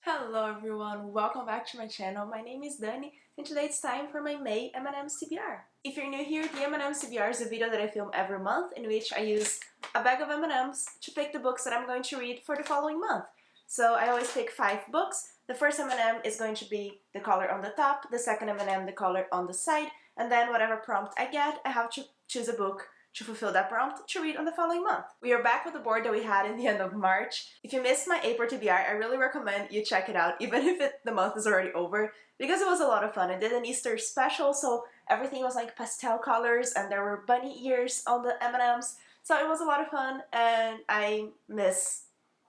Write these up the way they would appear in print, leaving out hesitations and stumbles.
Hello everyone, welcome back to my channel. My name is Dani and today it's time for my May M&M's TBR. If you're new here, the M&M's TBR is a video that I film every month in which I use a bag of M&M's to pick the books that I'm going to read for the following month. So I always pick 5 books. The first M&M is going to be the color on the top, the second M&M the color on the side, and then whatever prompt I get, I have to choose a book to fulfill that prompt to read on the following month. We are back with the board that we had in the end of March. If you missed my April TBR, I really recommend you check it out, even if the month is already over, because it was a lot of fun. I did an Easter special, so everything was like pastel colors and there were bunny ears on the M&Ms. So it was a lot of fun and I miss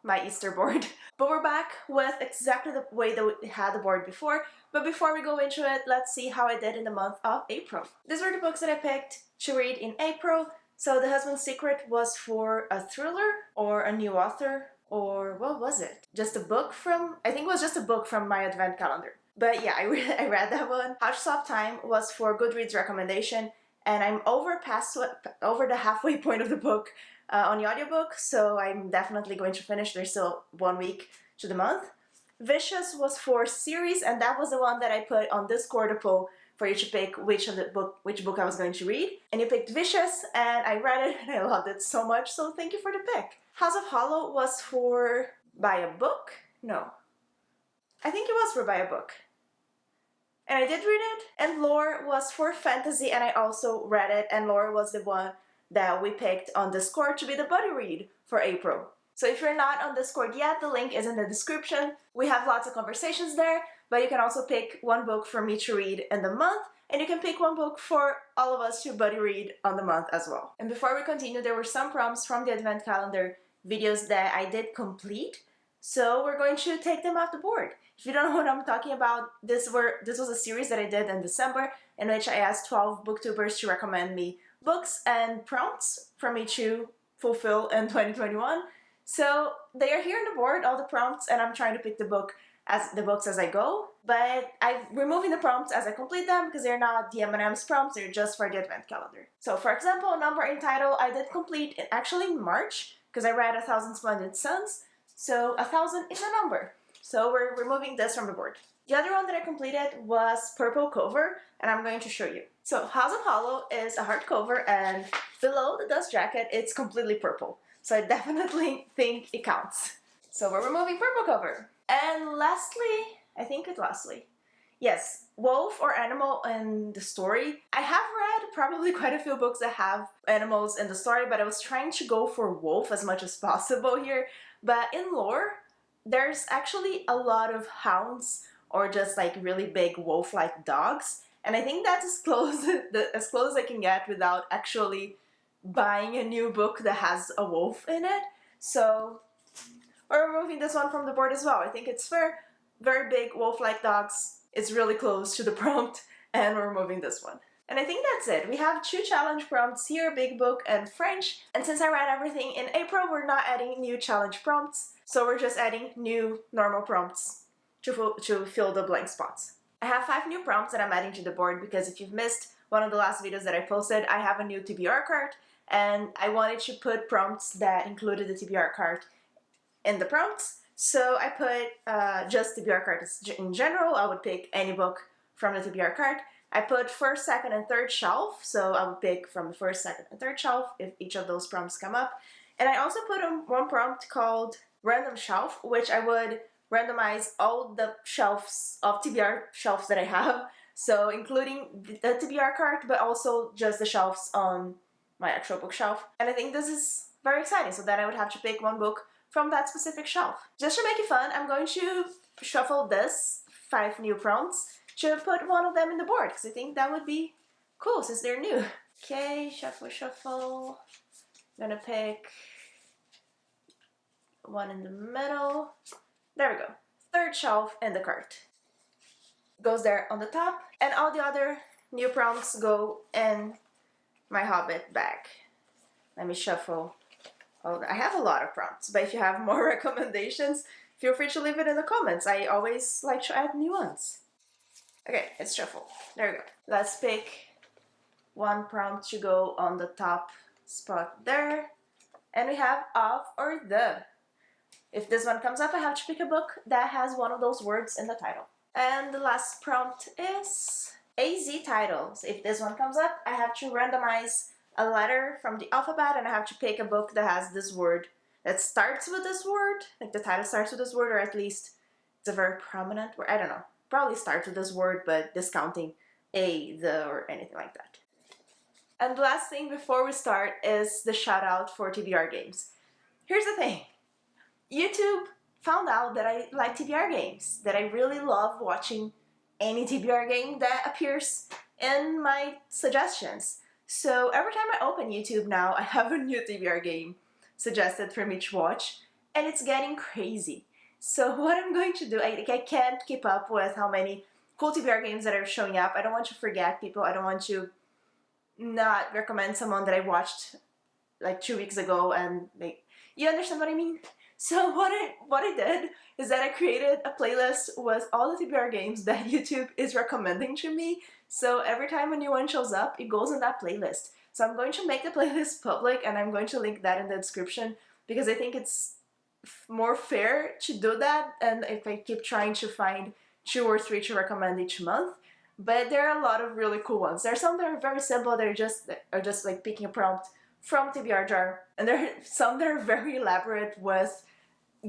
my Easter board. But we're back with exactly the way that we had the board before. But before we go into it, let's see how I did in the month of April. These were the books that I picked to read in April. So The Husband's Secret was for a thriller or a new author, or what was it? Just a book from, I think it was just a book from my advent calendar. But yeah, I read that one. How to Stop Time was for Goodreads recommendation, and I'm over the halfway point of the book on the audiobook, so I'm definitely going to finish. There's still 1 week to the month. Vicious was for series, and that was the one that I put on Discord a poll for you to pick which book I was going to read. And you picked Vicious, and I read it and I loved it so much, so thank you for the pick. House of Hollow was for Buy a Book? No. I think it was for Buy a Book. And I did read it. And Lore was for fantasy, and I also read it, and Lore was the one that we picked on Discord to be the buddy read for April. So if you're not on Discord yet, the link is in the description. We have lots of conversations there, but you can also pick one book for me to read in the month, and you can pick one book for all of us to buddy read on the month as well. And before we continue, there were some prompts from the Advent Calendar videos that I did complete, so we're going to take them off the board. If you don't know what I'm talking about, this was a series that I did in December in which I asked 12 booktubers to recommend me books and prompts for me to fulfill in 2021. So they are here on the board, all the prompts, and I'm trying to pick the books as I go. But I'm removing the prompts as I complete them because they're not the M&M's prompts, they're just for the Advent Calendar. So for example, a number in title I did complete actually in March because I read 1,000 Splendid Suns. So 1,000 is a number. So we're removing this from the board. The other one that I completed was Purple Cover, and I'm going to show you. So House of Hollow is a hardcover, and below the dust jacket, it's completely purple. So I definitely think it counts. So we're removing Purple Cover. And lastly, yes, wolf or animal in the story. I have read probably quite a few books that have animals in the story, but I was trying to go for wolf as much as possible here. But in lore, there's actually a lot of hounds or just like really big wolf-like dogs. And I think that's as close as I can get without actually buying a new book that has a wolf in it. So we're removing this one from the board as well. I think it's fair. Very big wolf-like dogs. It's really close to the prompt, and we're removing this one. And I think that's it. We have 2 challenge prompts here, Big Book and French. And since I read everything in April, we're not adding new challenge prompts. So we're just adding new normal prompts to fill the blank spots. I have 5 new prompts that I'm adding to the board because if you've missed one of the last videos that I posted, I have a new TBR card, and I wanted to put prompts that included the TBR card in the prompts. So I put just TBR cards in general. I would pick any book from the TBR card. I put first, second, and third shelf, so I would pick from the first, second, and third shelf if each of those prompts come up. And I also put one prompt called Random Shelf, which I would randomize all the shelves of TBR shelves that I have, so including the TBR card, but also just the shelves on my actual bookshelf. And I think this is very exciting, so then I would have to pick one book from that specific shelf. Just to make it fun, I'm going to shuffle this 5 new prompts to put one of them in the board, because I think that would be cool since they're new. Okay, shuffle, shuffle. I'm gonna pick one in the middle. There we go. Third shelf in the cart. Goes there on the top, and all the other new prompts go in my Hobbit bag. Let me shuffle. I have a lot of prompts, but if you have more recommendations, feel free to leave it in the comments. I always like to add new ones. Okay, let's shuffle. There we go. Let's pick one prompt to go on the top spot there. And we have of or the. If this one comes up, I have to pick a book that has one of those words in the title. And the last prompt is AZ titles. If this one comes up, I have to randomize a letter from the alphabet and I have to pick a book that has this word, that starts with this word, like the title starts with this word, or at least it's a very prominent word. I don't know. Probably starts with this word, but discounting a, the, or anything like that. And the last thing before we start is the shout out for TBR games. Here's the thing. YouTube found out that I like TBR games, that I really love watching any TBR game that appears in my suggestions. So every time I open YouTube now, I have a new TBR game suggested for me to watch, and it's getting crazy. So what I'm going to do, I can't keep up with how many cool TBR games that are showing up. I don't want to forget people. I don't want to not recommend someone that I watched like 2 weeks ago and like, you understand what I mean? So what I did is that I created a playlist with all the TBR games that YouTube is recommending to me. So every time a new one shows up, it goes in that playlist. So I'm going to make the playlist public and I'm going to link that in the description because I think it's more fair to do that, and if I keep trying to find 2 or 3 to recommend each month. But there are a lot of really cool ones. There are some that are very simple, they're just like picking a prompt from TBR jar, and there are some that are very elaborate with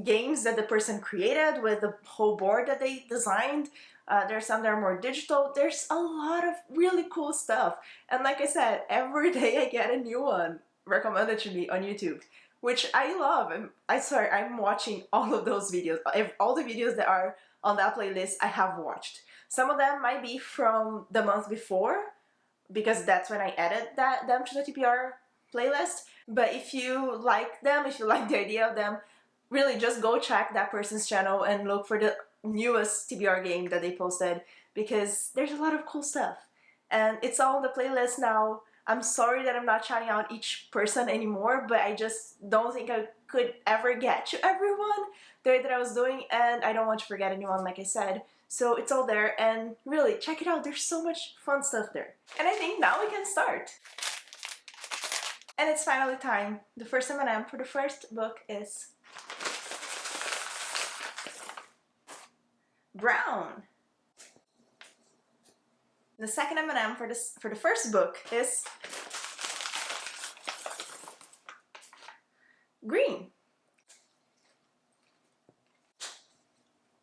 games that the person created, with the whole board that they designed. There are some that are more digital. There's a lot of really cool stuff, and like I said, every day I get a new one recommended to me on YouTube, which I love. And I swear I'm watching all of those videos. All the videos that are on that playlist I have watched. Some of them might be from the month before because that's when I added them to the TBR playlist. But if you like them, if you like the idea of them, really just go check that person's channel and look for the newest TBR game that they posted because there's a lot of cool stuff. And it's all on the playlist now. I'm sorry that I'm not shouting out each person anymore, but I just don't think I could ever get to everyone the way that I was doing, and I don't want to forget anyone, like I said. So it's all there, and really, check it out. There's so much fun stuff there. And I think now we can start. And it's finally time. The first M&M for the first book is brown. The second M&M for the first book is green.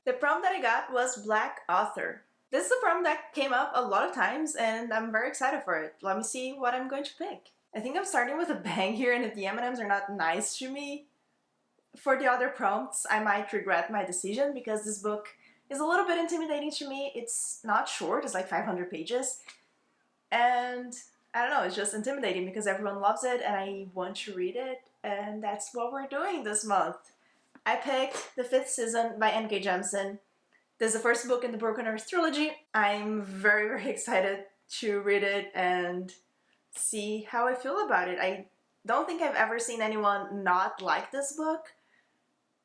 The prompt that I got was black author. This is a prompt that came up a lot of times and I'm very excited for it. Let me see what I'm going to pick. I think I'm starting with a bang here, and if the M&Ms are not nice to me for the other prompts, I might regret my decision because this book is a little bit intimidating to me. It's not short, it's like 500 pages. And I don't know, it's just intimidating because everyone loves it and I want to read it, and that's what we're doing this month. I picked The 5th Season by N.K. Jemisin. This is the first book in the Broken Earth trilogy. I'm very, very excited to read it and see how I feel about it. I don't think I've ever seen anyone not like this book.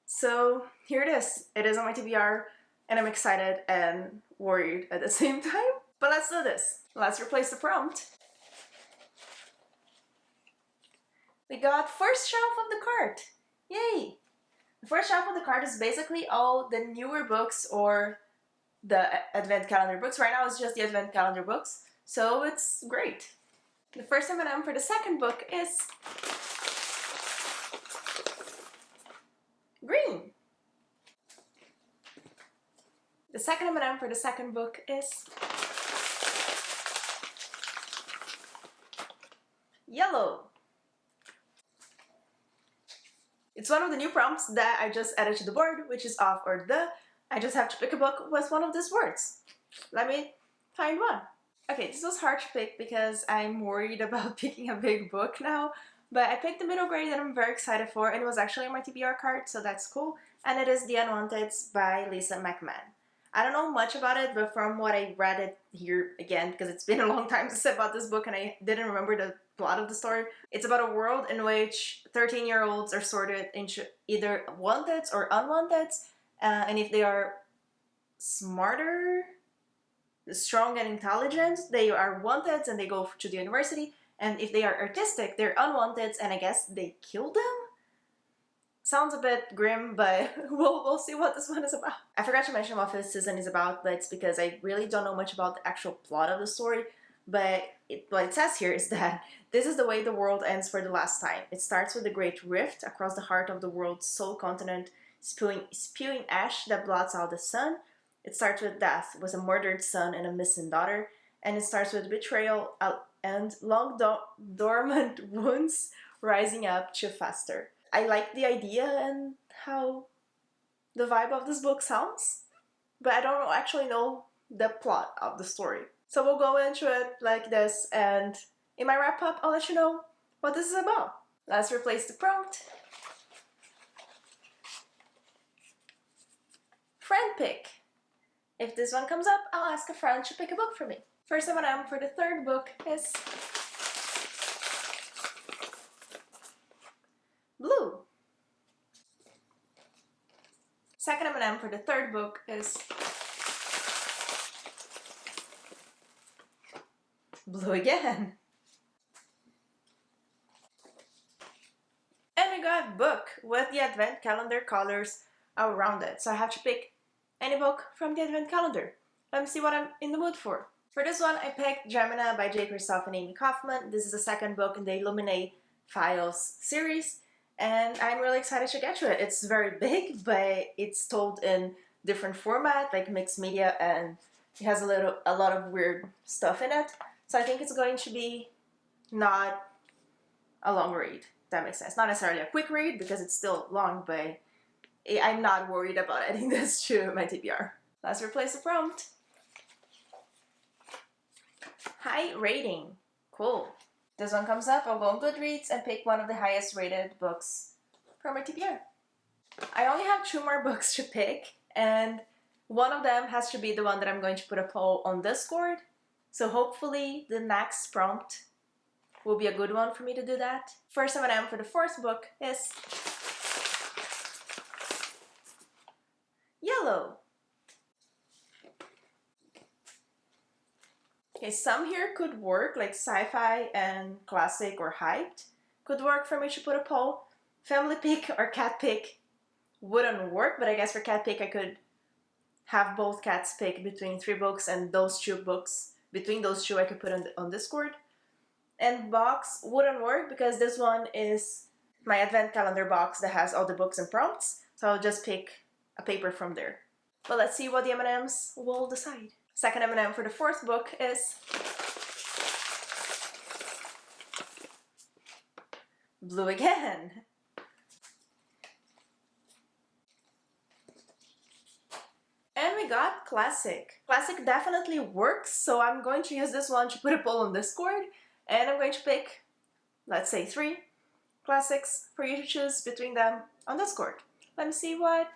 So here it is. It is on my TBR and I'm excited and worried at the same time. But let's do this. Let's replace the prompt. We got first shelf of the cart. Yay! The first shelf of the cart is basically all the newer books or the advent calendar books. Right now it's just the advent calendar books, so it's great. The first M&M for the second book is green. The second M&M for the second book is yellow. It's one of the new prompts that I just added to the board, which is off or the. I just have to pick a book with one of these words. Let me find one. Okay, this was hard to pick because I'm worried about picking a big book now, but I picked the middle grade that I'm very excited for, and it was actually on my TBR card, so that's cool. And it is The Unwanteds by Lisa McMahon. I don't know much about it, but from what I read it here again, because it's been a long time since I bought this book and I didn't remember the plot of the story. It's about a world in which 13-year-olds are sorted into either wanteds or unwanteds, and if they are smarter, strong and intelligent, they are wanteds and they go to the university, and if they are artistic, they're unwanteds and I guess they kill them? Sounds a bit grim, but we'll see what this one is about. I forgot to mention what this season is about, but it's because I really don't know much about the actual plot of the story. But what it says here is that this is the way the world ends for the last time. It starts with a great rift across the heart of the world's sole continent, spewing ash that blots out the sun. It starts with death, with a murdered son and a missing daughter. And it starts with betrayal and long dormant wounds rising up to fester. I like the idea and how the vibe of this book sounds, but I don't actually know the plot of the story. So we'll go into it like this, and in my wrap up, I'll let you know what this is about. Let's replace the prompt. Friend pick. If this one comes up, I'll ask a friend to pick a book for me. First M&M for the third book is blue. Second M&M for the third book is blue again. And we got book with the advent calendar colors around it. So I have to pick any book from the advent calendar. Let me see what I'm in the mood for. For this one, I picked Gemina by J. Kristoff and Amy Kaufman. This is the second book in the Illuminate Files series, and I'm really excited to get to it. It's very big, but it's told in different format, like mixed media, and it has a lot of weird stuff in it. So I think it's going to be not a long read. That makes sense. Not necessarily a quick read because it's still long, but I'm not worried about adding this to my TBR. Let's replace the prompt. High rating. Cool. This one comes up, I'll go on Goodreads and pick one of the highest rated books for my TBR. I only have 2 more books to pick, and one of them has to be the one that I'm going to put a poll on Discord. So hopefully the next prompt will be a good one for me to do that. First M&M for the fourth book is yellow. Okay, some here could work, like sci-fi and classic or hyped could work for me to put a poll. Family pick or cat pick wouldn't work, but I guess for cat pick I could have both cats pick between 3 books, and those 2 books, between those 2 I could put on Discord. And box wouldn't work because this one is my advent calendar box that has all the books and prompts, so I'll just pick a paper from there. But let's see what the M&Ms will decide. Second M&M for the fourth book is blue again. And we got classic. Classic definitely works, so I'm going to use this one to put a poll on Discord, and I'm going to pick, let's say 3 classics for you to choose between them on Discord. Let me see what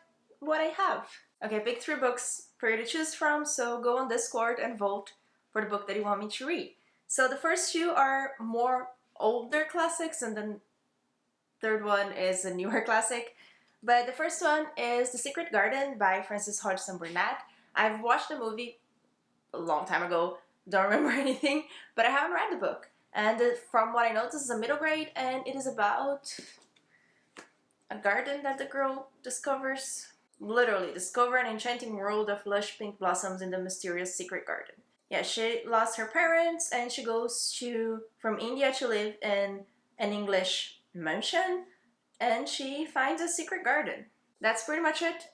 I have. Okay, pick 3 books for you to choose from, so go on Discord and vote for the book that you want me to read. So the first 2 are more older classics, and then third one is a newer classic. But the first one is The Secret Garden by Frances Hodgson Burnett. I've watched the movie a long time ago, don't remember anything, but I haven't read the book. And from what I know, this is a middle grade, and it is about a garden that the girl discovers. Literally, discover an enchanting world of lush pink blossoms in the mysterious secret garden. Yeah, she lost her parents, and she goes from India to live in an English mansion, and she finds a secret garden. That's pretty much it.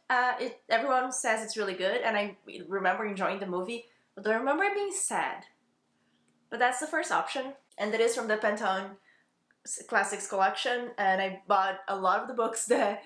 Everyone says it's really good, and I remember enjoying the movie, but I remember it being sad. But that's the first option, and it is from the Pantone Classics collection, and I bought a lot of the books that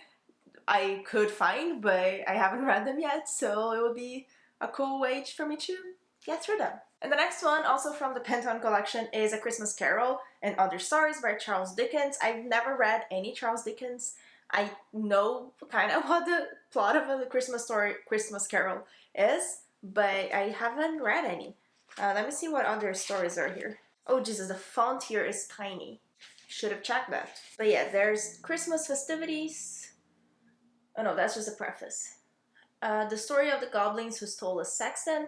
I could find, but I haven't read them yet, so it would be a cool way for me to get through them. And the next one, also from the Pantone collection, is A Christmas Carol and Other Stories by Charles Dickens. I've never read any Charles Dickens. I know kind of what the plot of a Christmas Carol is, but I haven't read any. Let me see what other stories are here. Oh Jesus, the font here is tiny. Should have checked that. But yeah, there's Christmas Festivities. Oh no, that's just a preface. The Story of the Goblins Who Stole a Sexton,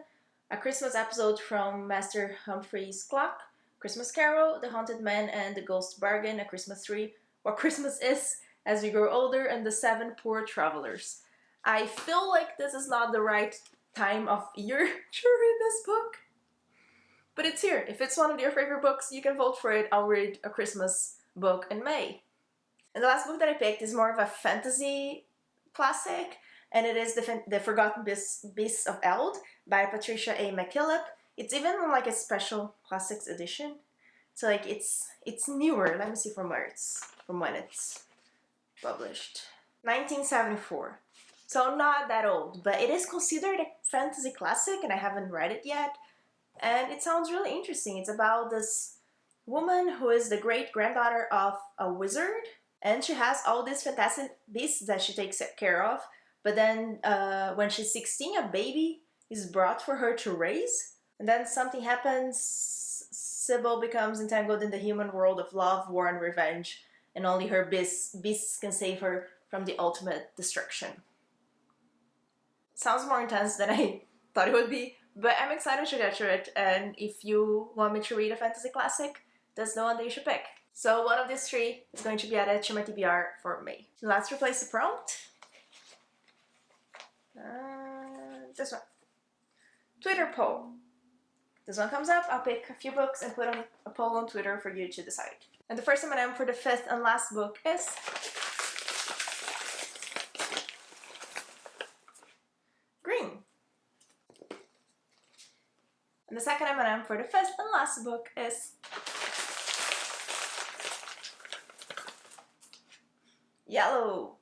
A Christmas Episode from Master Humphrey's Clock, Christmas Carol, The Haunted Man and the Ghost Bargain, A Christmas Tree, What Christmas Is, As We Grow Older, and The Seven Poor Travelers. I feel like this is not the right time of year to read this book, but it's here. If it's one of your favorite books, you can vote for it. I'll read a Christmas book in May. And the last book that I picked is more of a fantasy classic, and it is The Forgotten Beasts of Eld by Patricia A. McKillop. It's even like a special classics edition. So like it's newer. Let me see from when it's published. 1974. So not that old, but it is considered a fantasy classic and I haven't read it yet. And it sounds really interesting. It's about this woman who is the great-granddaughter of a wizard, and she has all these fantastic beasts that she takes care of. But then when she's 16, a baby is brought for her to raise. And then something happens. Sybil becomes entangled in the human world of love, war, and revenge. And only her beasts can save her from the ultimate destruction. Sounds more intense than I thought it would be, but I'm excited to get to it, and if you want me to read a fantasy classic, that's the one that you should pick. So one of these three is going to be added to my TBR for May. Let's replace the prompt. This one. Twitter poll. This one comes up, I'll pick a few books and put on a poll on Twitter for you to decide. And the first M&M for the fifth and last book is green. And the second M&M for the fifth and last book is yellow.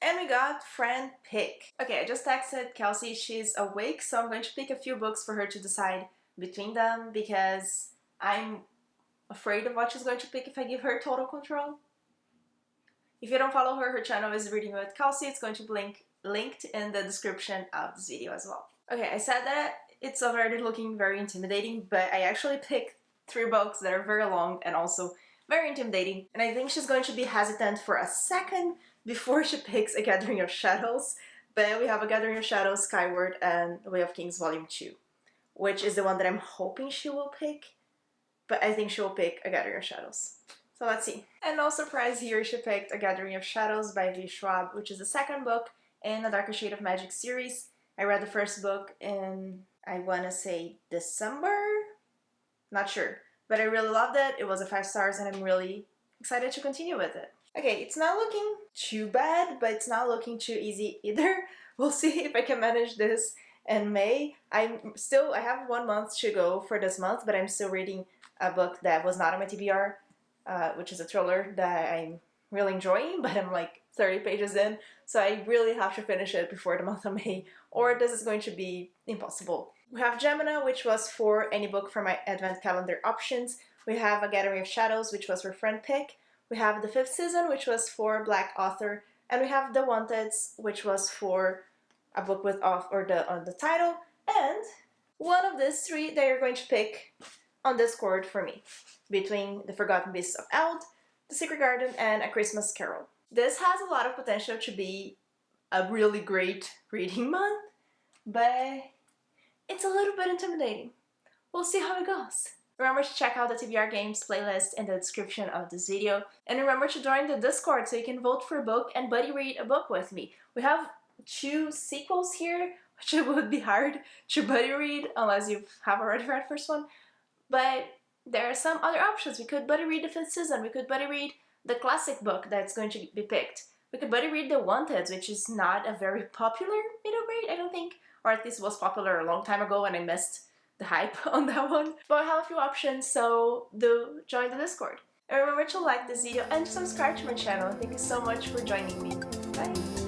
And we got Freepik. Okay, I just texted Kelsey, she's awake, so I'm going to pick a few books for her to decide between them because I'm afraid of what she's going to pick if I give her total control. If you don't follow her, her channel is Reading with Kelsey. It's going to be linked in the description of this video as well. Okay, I said that it's already looking very intimidating, but I actually picked 3 books that are very long and also very intimidating. And I think she's going to be hesitant for a second before she picks A Gathering of Shadows. But we have A Gathering of Shadows, Skyward, and Way of Kings Volume 2, which is the one that I'm hoping she will pick. But I think she will pick A Gathering of Shadows. So let's see. And no surprise here, she picked A Gathering of Shadows by V. Schwab, which is the second book in the Darker Shade of Magic series. I read the first book in, I want to say, December? Not sure. But I really loved it. It was a 5 stars and I'm really excited to continue with it. Okay, it's not looking too bad, but it's not looking too easy either. We'll see if I can manage this in May. I have 1 month to go for this month, but I'm still reading a book that was not on my TBR, which is a thriller that I'm really enjoying, but I'm like 30 pages in, so I really have to finish it before the month of May, or this is going to be impossible. We have Gemini, which was for any book from my Advent Calendar options. We have A Gathering of Shadows, which was for Freepik. We have The Fifth Season, which was for Black Author. And we have The Wanteds, which was for a book with off or on the title. And one of these 3 that you're going to pick on Discord for me, between The Forgotten Beasts of Eld, The Secret Garden, and A Christmas Carol. This has a lot of potential to be a really great reading month, but it's a little bit intimidating. We'll see how it goes. Remember to check out the TBR Games playlist in the description of this video. And remember to join the Discord so you can vote for a book and buddy read a book with me. We have 2 sequels here, which it would be hard to buddy read unless you have already read the first one. But there are some other options. We could buddy read The Fifth Season. We could buddy read the classic book that's going to be picked. We could buddy read The Wanteds, which is not a very popular middle grade, I don't think. Or at least was popular a long time ago and I missed the hype on that one. But I have a few options, so do join the Discord. And remember to like this video and subscribe to my channel. Thank you so much for joining me. Bye!